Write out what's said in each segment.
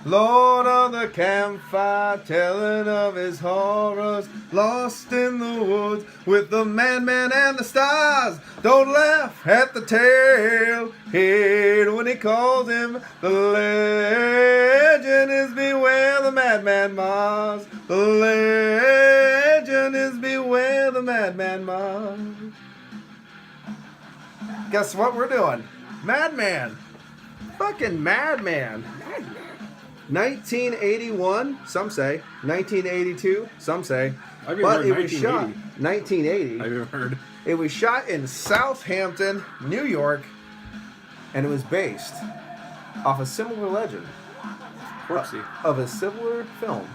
Lord of the campfire, telling of his horrors, lost in the woods with the madman and the stars. Don't laugh at the tale heard when he calls him. The legend is beware the madman Mars. The legend is beware the madman Mars. Guess what we're doing? Madman. Fucking Madman. 1981, some say. 1982, some say. I've even But heard it was shot 1980. 1980. I've even heard. It was shot in Southampton, New York, and it was based off a similar legend Corpsey. of a similar film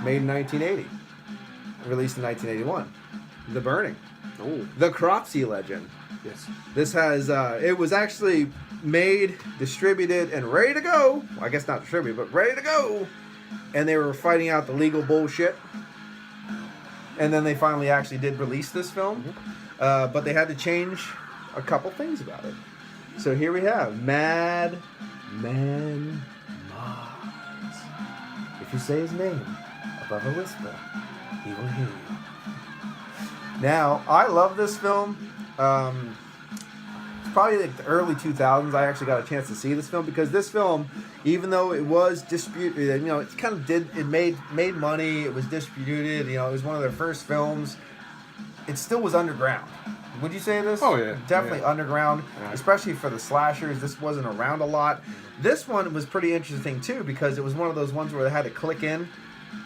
made in 1980, released in 1981. The Burning. Oh, The Cropsey legend. yes. This has, it was actually made, distributed, and ready to go. Well, I guess not distributed, but ready to go. And they were fighting out the legal bullshit. And then they finally actually did release this film. But they had to change a couple things about it. So here we have Madman Mars. If you say his name above a whisper, he will hear you. Now, I love this film. It's probably like the early 2000s. I actually got a chance to see this film because this film, even though it was distributed, it kind of made money. It was distributed. It was one of their first films. It still was underground. Would you say this? Oh, yeah. Definitely Yeah. Yeah. underground, especially for the slashers. This wasn't around a lot. This one was pretty interesting too because it was one of those ones where they had to click in.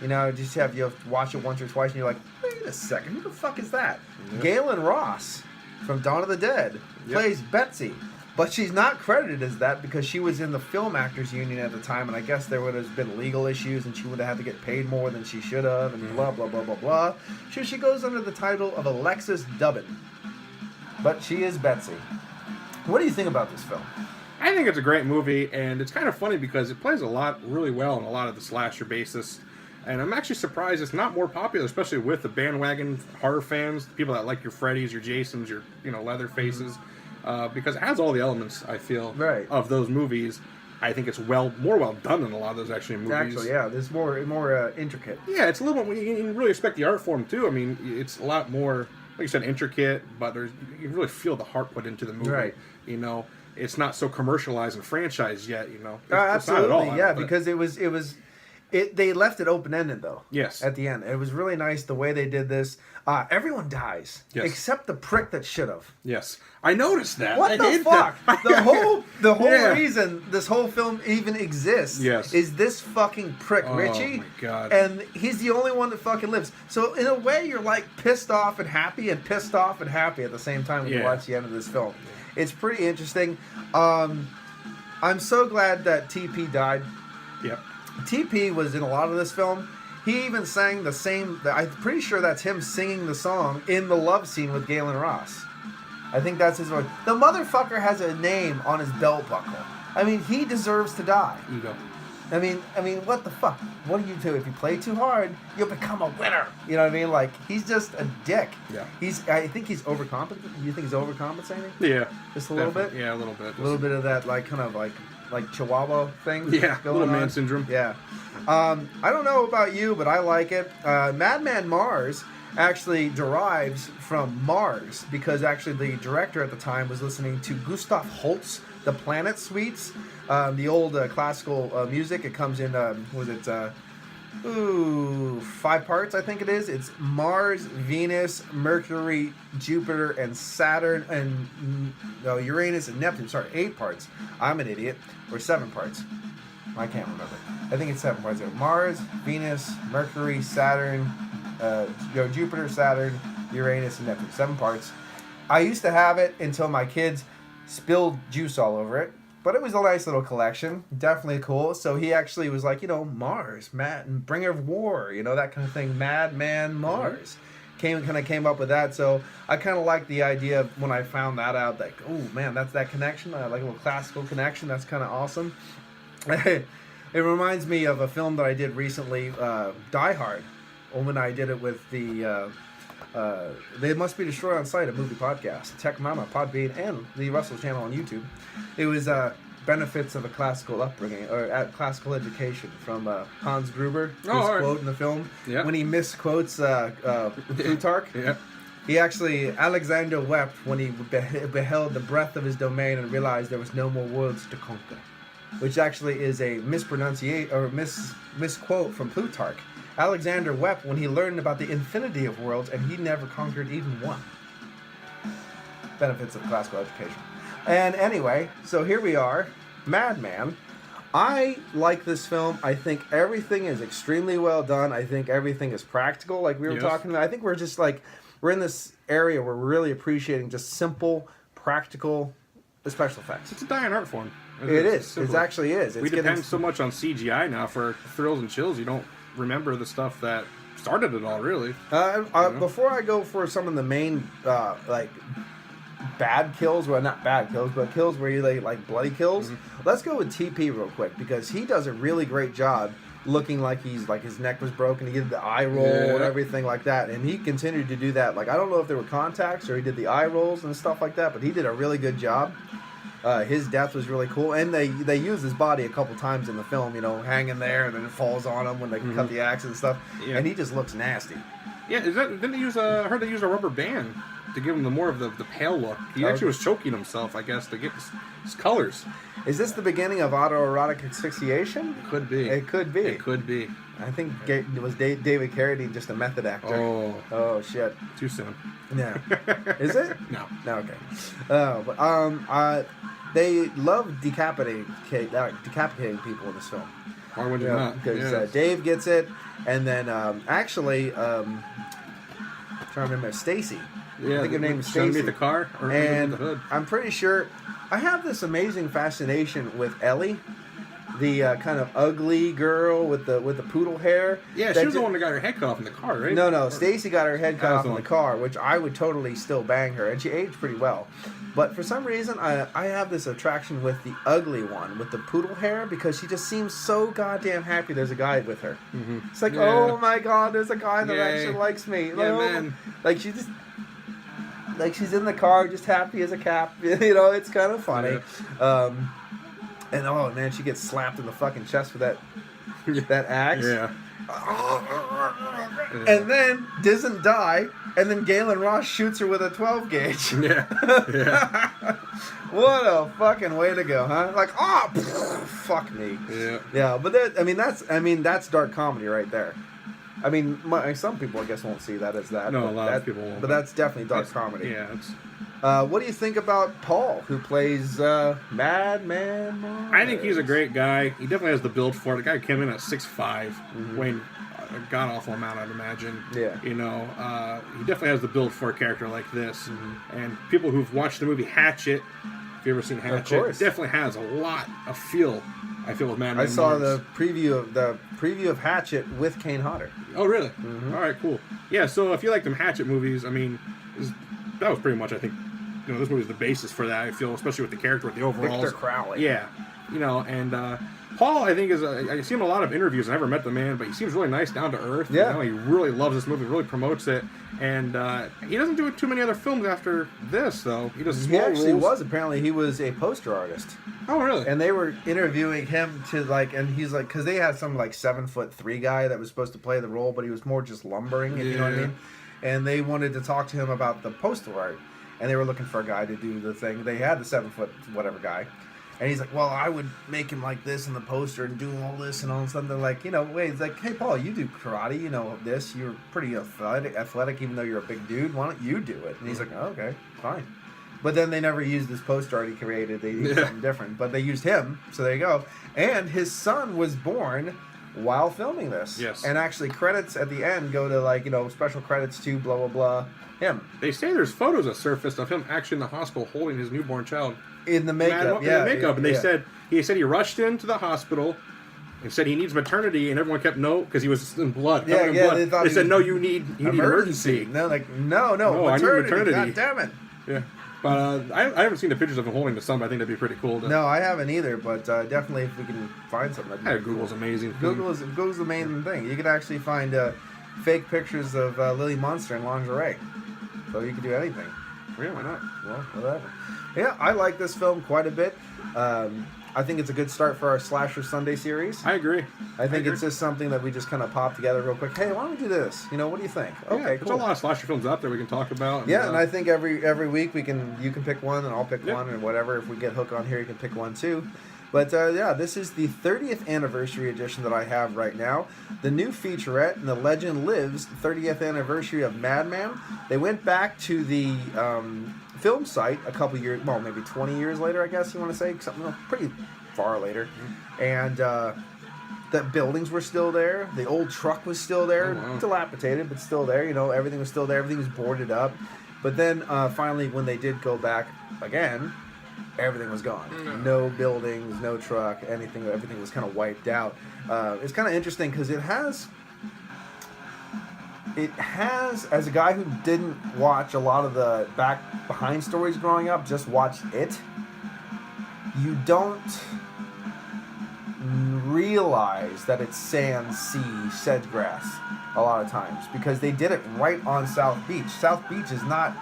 You have to watch it once or twice, and you're like, wait a second, who the fuck is that? Yep. Galen Ross from Dawn of the Dead plays Betsy, but she's not credited as that because she was in the Film Actors Union at the time, and I guess there would have been legal issues, and she would have had to get paid more than she should have, and blah blah blah blah blah. So she goes under the title of Alexis Dubbin, but she is Betsy. What do you think about this film? I think it's a great movie, and it's kind of funny because it plays really well in a lot of the slasher basis. And I'm actually surprised it's not more popular, especially with the bandwagon horror fans, the people that like your Freddys, your Jasons, your Leatherfaces, because it has all the elements, I feel, Right. of those movies. I think it's more well done than a lot of those movies. Actually, yeah, there's more intricate. Yeah, it's a little bit. You can really respect the art form too. I mean, it's a lot more, like you said, intricate, but you can really feel the heart put into the movie. Right. It's not so commercialized and franchised yet. It's Absolutely, not at all. yeah, but- because it was. They left it open-ended, though. Yes. At the end. It was really nice the way they did this. Everyone dies. Yes. Except the prick that should have. Yes, I noticed that. What I the hate fuck? that. The whole Yeah. reason this whole film even exists Yes. is this fucking prick, Oh, Richie. my God. And he's the only one that fucking lives. So, in a way, you're like pissed off and happy at the same time when you Yeah. watch the end of this film. It's pretty interesting. I'm so glad that TP died. Yep. TP was in a lot of this film. He even sang the same. I'm pretty sure that's him singing the song in the love scene with Galen Ross. I think that's his voice. The motherfucker has a name on his belt buckle. I mean, he deserves to die. Ego. I mean, what the fuck? What do you do if you play too hard? You'll become a winner. You know what I mean? Like he's just a dick. Yeah. I think he's overcompensating. You think he's overcompensating? Yeah. Just a little bit. Yeah, a little bit. A little bit of that, like kind of like Chihuahua thing. Yeah, going little man on. syndrome. Yeah. I don't know about you, but I like it. Madman Mars actually derives from Mars because actually the director at the time was listening to Gustav Holst's The Planet Suites, the old classical music. It comes in, 5 parts, I think it is. It's Mars, Venus, Mercury, Jupiter, and Saturn, and Uranus and Neptune. Sorry, 8 parts. I'm an idiot. Or 7 parts. I can't remember. I think it's 7 parts. Mars, Venus, Mercury, Saturn, Jupiter, Saturn, Uranus, and Neptune. 7 parts. I used to have it until my kids spilled juice all over it. But it was a nice little collection. Definitely cool. So he actually was like, Mars, and bringer of war, that kind of thing. Madman Mars. Came up with that. So I kind of like the idea of when I found that out, like, oh man, that's that connection. I like a little classical connection. That's kind of awesome. It reminds me of a film that I did recently, Die Hard. When I did it with the They Must Be Destroyed on Sight, a movie podcast. Check them out on Podbean and the Russell channel on YouTube. It was benefits of a classical upbringing or classical education from Hans Gruber. His right. quote in the film Yeah. when he misquotes Plutarch. Yeah. He actually, Alexander wept when he beheld the breadth of his domain and realized there was no more worlds to conquer, which actually is a mispronunciation or misquote from Plutarch. Alexander wept when he learned about the infinity of worlds and he never conquered even one. Benefits of classical education. And anyway, so here we are, Madman. I like this film. I think everything is extremely well done. I think everything is practical, like we were talking about. I think we're just like, we're in this area where we're really appreciating just simple, practical special effects. It's a dying art form. It is. It actually is. We depend so much on CGI now for thrills and chills. You don't remember the stuff that started it all, really. Before I go for some of the main, like, bad kills, well, not bad kills, but kills where you like bloody kills, let's go with TP real quick, because he does a really great job looking like he's like his neck was broken. He did the eye roll and everything like that, and he continued to do that. Like, I don't know if there were contacts or he did the eye rolls and stuff like that, but he did a really good job. His death was really cool, and they use his body a couple times in the film, you know, hanging there, and then it falls on him when they cut the axe and stuff, and he just looks nasty. Yeah, didn't they use I heard they used a rubber band to give him more of the pale look. He actually was choking himself, I guess, to get his colors. Is this the beginning of autoerotic asphyxiation? Could be. It could be. It could be. I think it was David Carradine, just a method actor. Oh shit. Too soon. Yeah. Is it? No. No. Okay. But they love decapitating people in this film. Why would you not? Because Dave gets it, and then actually, trying to remember Stacy. Yeah, I think her name is Stacy. Underneath the car or and the hood. I'm pretty sure I have this amazing fascination with Ellie, the kind of ugly girl with the poodle hair. Yeah, she was the one that got her head cut off in the car, right? No. Stacy got her head cut off in the car, which I would totally still bang her, and she aged pretty well. But for some reason, I have this attraction with the ugly one with the poodle hair, because she just seems so goddamn happy there's a guy with her. It's like, oh my god, there's a guy that actually likes me. Yeah, man. Like, she just... Like, she's in the car, just happy as a cap. You know, it's kind of funny. Yeah. And oh man, she gets slapped in the fucking chest with that axe. Yeah. And then doesn't die. And then Galen Ross shoots her with a 12 gauge. Yeah. What a fucking way to go, huh? Like, fuck me. Yeah. Yeah, but that's dark comedy right there. I mean, some people, I guess, won't see that as that. No, a lot of people won't. But that's definitely dark comedy. Yeah. What do you think about Paul, who plays Madman? I think he's a great guy. He definitely has the build for it. The guy came in at 6'5", weighing a god-awful amount, I'd imagine. Yeah. You know, he definitely has the build for a character like this. And people who've watched the movie Hatchet, if you've ever seen Hatchet, it definitely has a lot of feel. I feel with Madman. I saw the preview of Hatchet with Kane Hodder. Oh, really? All right, cool. Yeah, so if you like them Hatchet movies, I mean, that was pretty much, I think, you know, this movie is the basis for that. I feel, especially with the character, with the overalls. Victor Crowley. Yeah, you know, and Paul, I think, I see him in a lot of interviews. I never met the man, but he seems really nice, down to earth. Yeah, you know, he really loves this movie, really promotes it, and he doesn't do too many other films after this, though. He does small roles. He actually was. Apparently, he was a poster artist. Oh, really? And they were interviewing him to and he's like, because they had some 7'3" guy that was supposed to play the role, but he was more just lumbering, if you know what I mean. And they wanted to talk to him about the poster art, and they were looking for a guy to do the thing. They had the 7' whatever guy, and he's like, well, I would make him like this in the poster and do all this and all something like, you know. Wait, it's like, hey, Paul, you do karate, you know this. You're pretty athletic, even though you're a big dude. Why don't you do it? And he's like, oh, okay, fine. But then they never used this poster art he created. They used something different. But they used him, so there you go. And his son was born while filming this. Yes. And actually, credits at the end go to, special credits to blah, blah, blah, him. They say there's photos that surfaced of him actually in the hospital holding his newborn child. In the makeup, In the makeup. And they said he rushed into the hospital and said he needs maternity, and everyone kept no, because he was in blood. Yeah, blood. They said, no, you need emergency. And they're like, no, I need maternity. God damn it. Yeah. But I haven't seen the pictures of him holding the son, but I think that'd be pretty cool. No, I haven't either, but definitely if we can find something. Google's amazing. Google's the main thing. You can actually find fake pictures of Lily Munster in lingerie. So you can do anything. Yeah, why not? Well, whatever. Yeah, I like this film quite a bit. I think it's a good start for our Slasher Sunday series. I agree. I think it's just something that we just kind of pop together real quick. Hey, why don't we do this? You know, what do you think? Okay, There's cool. a lot of slasher films out there we can talk about. Yeah, and I think every week you can pick one and I'll pick Yep. one, and whatever. If we get hooked on here, you can pick one too. But yeah, this is the 30th anniversary edition that I have right now. The new featurette, and The Legend Lives, 30th anniversary of Madman. They went back to the film site a couple years, well, maybe 20 years later, I guess you want to say, something pretty far later. And the buildings were still there. The old truck was still there, Oh, wow. dilapidated, but still there. You know, everything was still there. Everything was boarded up. But then finally, when they did go back again, everything was gone. No buildings, no truck, anything. Everything was kind of wiped out. It's kind of interesting because it has, as a guy who didn't watch a lot of the behind stories growing up, just watched it, you don't realize that it's sand, sea, sedge grass a lot of times because they did it right on South Beach. South Beach is not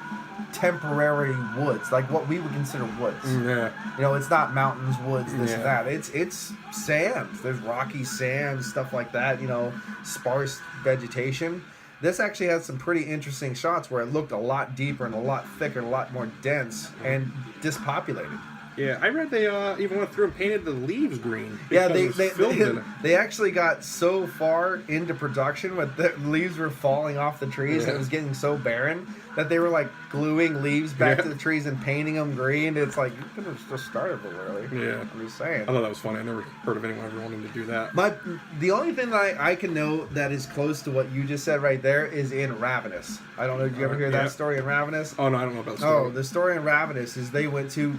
temporary woods, like what we would consider woods. Yeah. You know, it's not mountains, woods, this and Yeah. that. It's sand. There's rocky sand, stuff like that, you know, sparse vegetation. This actually had some pretty interesting shots where it looked a lot deeper and a lot thicker and a lot more dense and dispopulated. Yeah, I read they even went through and painted the leaves green. Yeah, because it was filmed in it. they actually got so far into production, but the leaves were falling off the trees, and Yeah. it was getting so barren that they were like gluing leaves back Yeah. to the trees and painting them green. It's like, you could have just started a little early. Yeah. I'm just saying. I thought that was funny. I never heard of anyone ever wanting to do that. But the only thing that I can know that is close to what you just said right there is in Ravenous. I don't know, did you ever hear Yeah. that story in Ravenous? Oh, no, I don't know about the Oh, story. the story in Ravenous is they went to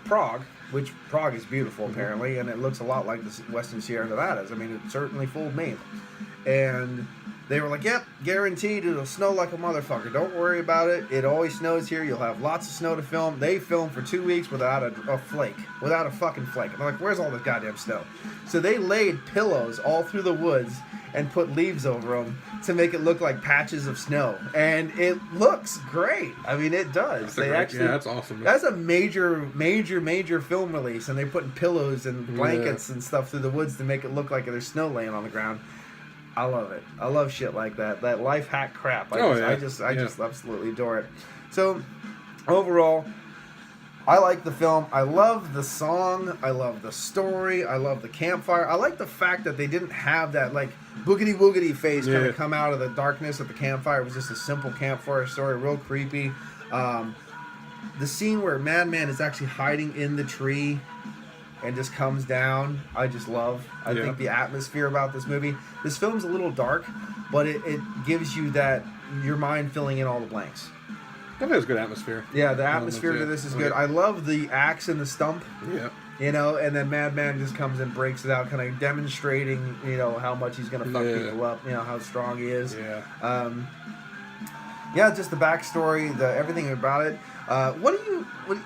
Prague, which Prague is beautiful apparently, and it looks a lot like the Western Sierra Nevadas. I mean, it certainly fooled me. And they were like, yep, guaranteed it'll snow like a motherfucker. Don't worry about it. It always snows here. You'll have lots of snow to film. They filmed for 2 weeks without a flake, without a fucking flake. I'm like, where's all this goddamn snow? So they laid pillows all through the woods and put leaves over them to make it look like patches of snow. And it looks great. I mean, it does. That's awesome. That's a major film release, and they're putting pillows and blankets and stuff through the woods to make it look like there's snow laying on the ground. I love it. I love shit like that. That life hack crap. I just absolutely adore it. So, overall, I like the film. I love the song. I love the story. I love the campfire. I like the fact that they didn't have that like boogity woogity face kind of come out of the darkness of the campfire. It was just a simple campfire story, real creepy. The scene where Madman is actually hiding in the tree and just comes down, I just love. I think the atmosphere about this movie. This film's a little dark, but it gives you that, your mind filling in all the blanks. That has good atmosphere. Yeah, the atmosphere to this is good. I love the axe and the stump. Yeah. You know, and then Madman just comes and breaks it out, kind of demonstrating, you know, how much he's going to fuck people up, you know, how strong he is. Yeah. Yeah, just the backstory, everything about it. I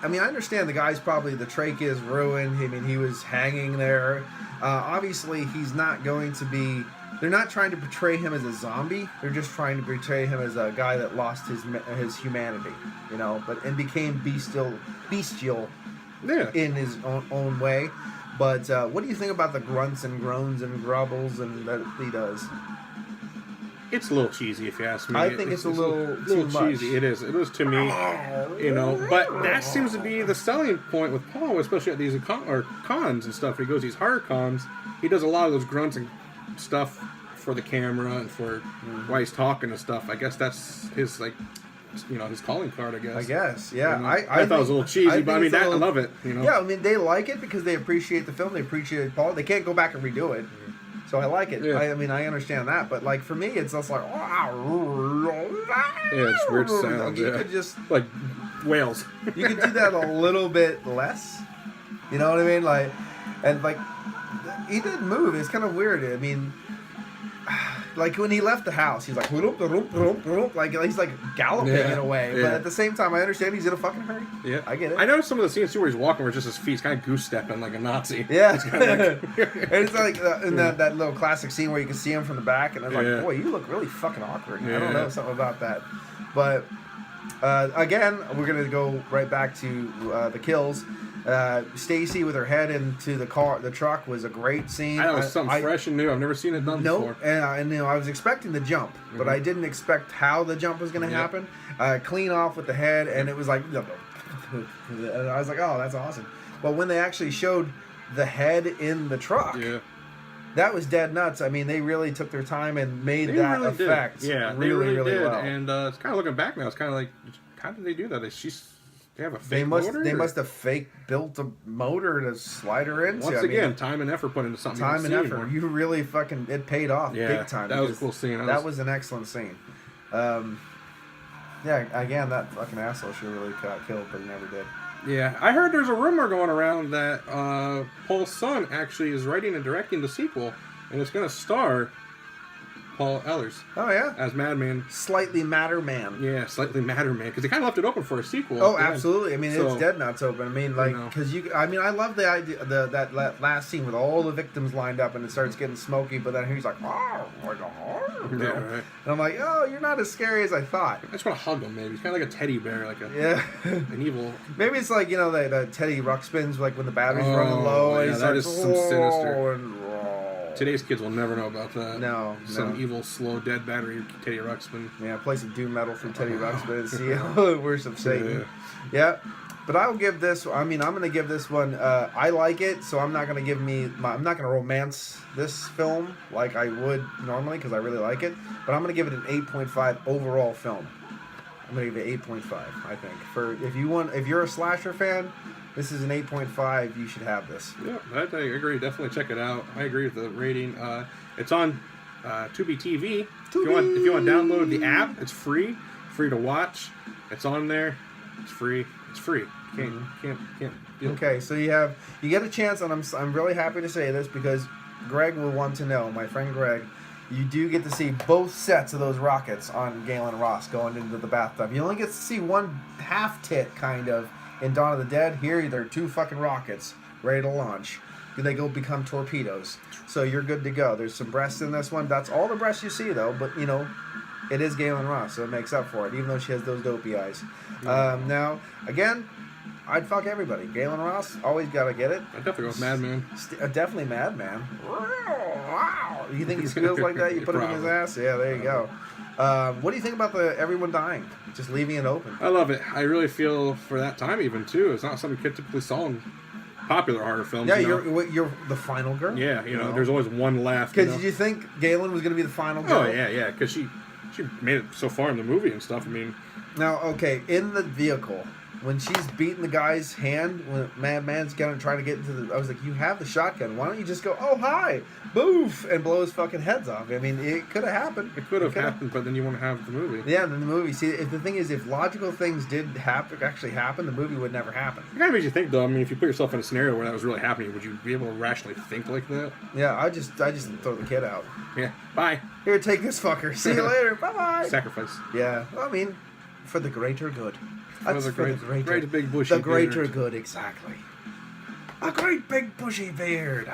mean, I understand the guy's probably, the trachea is ruined. I mean, he was hanging there. Obviously, he's not going to be, they're not trying to portray him as a zombie. They're just trying to portray him as a guy that lost his humanity, you know, and became bestial in his own way. But what do you think about the grunts and groans and grumbles and that he does? It's a little cheesy, if you ask me. I think it's a little too much. cheesy. It is. It is to me, you know. But that seems to be the selling point with Paul, especially at these cons and stuff. He goes these horror cons. He does a lot of those grunts and stuff for the camera and for while he's talking and stuff. I guess that's his his calling card. I guess. Yeah. You know? I thought it was a little cheesy, but I mean, I love it. You know. Yeah, I mean, they like it because they appreciate the film. They appreciate Paul. They can't go back and redo it. So I like it. Yeah. I mean, I understand that, but like for me, it's just like, it's weird sound. You could just like whales. You could do that a little bit less. You know what I mean? Like, and like he did move. It's kind of weird. I mean, like when he left the house, he's like, like he's like galloping in a way. But at the same time, I understand he's in a fucking hurry. Yeah, I get it. I noticed some of the scenes too where he's walking, where just his feet's kind of goose stepping like a Nazi. Yeah, it's kind of like, and it's like in that little classic scene where you can see him from the back, and I'm like, boy, you look really fucking awkward. I don't know, something about that. But again, we're gonna go right back to the kills. Stacy with her head into the truck was a great scene. That was something fresh and new. I've never seen it done before. And I was expecting the jump, but I didn't expect how the jump was going to happen. Clean off with the head, and it was like, and I was like, oh, that's awesome. But when they actually showed the head in the truck, that was dead nuts. I mean, they really took their time and made that really effect. Did. Yeah, really did. well. And it's kind of looking back now. It's kind of like, how did they do that? They have a fake motor? They must have fake built a motor to slide her into. Once again, time and effort put into something. Time and effort. You really fucking, it paid off big time. That was a cool scene. That was an excellent scene. Yeah, again, that fucking asshole should have really got killed, but he never did. Yeah, I heard there's a rumor going around that Paul's son actually is writing and directing the sequel, and it's going to star Paul Ehlers. Oh, yeah? As Madman. Slightly Madder Man. Yeah, Slightly Madder Man, because they kind of left it open for a sequel. Oh, absolutely. I mean, it's dead nuts open. I mean, like, because I love the idea, that last scene with all the victims lined up, and it starts getting smoky, but then he's like, oh, like a horror. Yeah, right. And I'm like, oh, you're not as scary as I thought. I just want to hug him, maybe. He's kind of like a teddy bear, like an evil. Maybe it's like, the Teddy Ruxpins, like when the battery's running low, and he's that like, is some sinister. And, today's kids will never know about that. No. Some evil, slow, dead battery Teddy Ruxpin. Yeah, play some doom metal from Teddy Ruxpin and see how worship Satan. Yeah. But I'll give this. I'm going to give this one. I like it, so I'm not going to I'm not going to romance this film like I would normally because I really like it. But I'm going to give it an 8.5 overall film. I'm going to give it 8.5. I think if you're a slasher fan, this is an 8.5. You should have this. Yeah, I agree. Definitely check it out. I agree with the rating. It's on Tubi TV. If you want to download the app, it's free to watch. It's on there. It's free. It's free. Can't. Okay, so you get a chance, and I'm really happy to say this because Greg will want to know. My friend Greg, you do get to see both sets of those rockets on Galen Ross going into the bathtub. You only get to see one half tit kind of. In Dawn of the Dead, here they're two fucking rockets ready to launch. They go become torpedoes. So you're good to go. There's some breasts in this one. That's all the breasts you see, though. But, it is Galen Ross, so it makes up for it, even though she has those dopey eyes. Now, again, I'd fuck everybody. Galen Ross, always got to get it. I'd definitely go with Madman. Definitely Madman. Wow. You think he squeals like that? You put him in his ass? Yeah, there you go. What do you think about everyone dying? Just leaving it open. I love it. I really feel for that time even too. It's not something you typically saw in popular horror films. Yeah, you're the final girl. Yeah, there's always one left. Because did you think Galen was going to be the final girl? Oh yeah, because she made it so far in the movie and stuff. I mean, now in the vehicle when she's beating the guy's hand, when Madman's trying to get into I was like, you have the shotgun. Why don't you just go, oh hi, boof, and blow his fucking heads off? I mean, it could have happened. It could have happened, but then you want to have the movie. Yeah, then the movie. See, the thing is, if logical things did actually happen, the movie would never happen. It kind of makes you think, though. I mean, if you put yourself in a scenario where that was really happening, would you be able to rationally think like that? Yeah, I just throw the kid out. Yeah, bye. Here, take this fucker. See you later. Bye bye. Sacrifice. Yeah, well, I mean, for the greater good. That's for the great big bushy the greater beard. good, exactly. A great big bushy beard.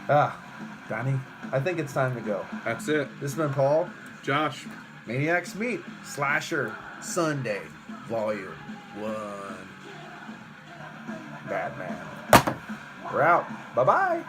Danny, I think it's time to go. That's it. This has been Paul. Josh. ManiacsMeat Slasher Sunday Volume 1. Batman. We're out. Bye-bye.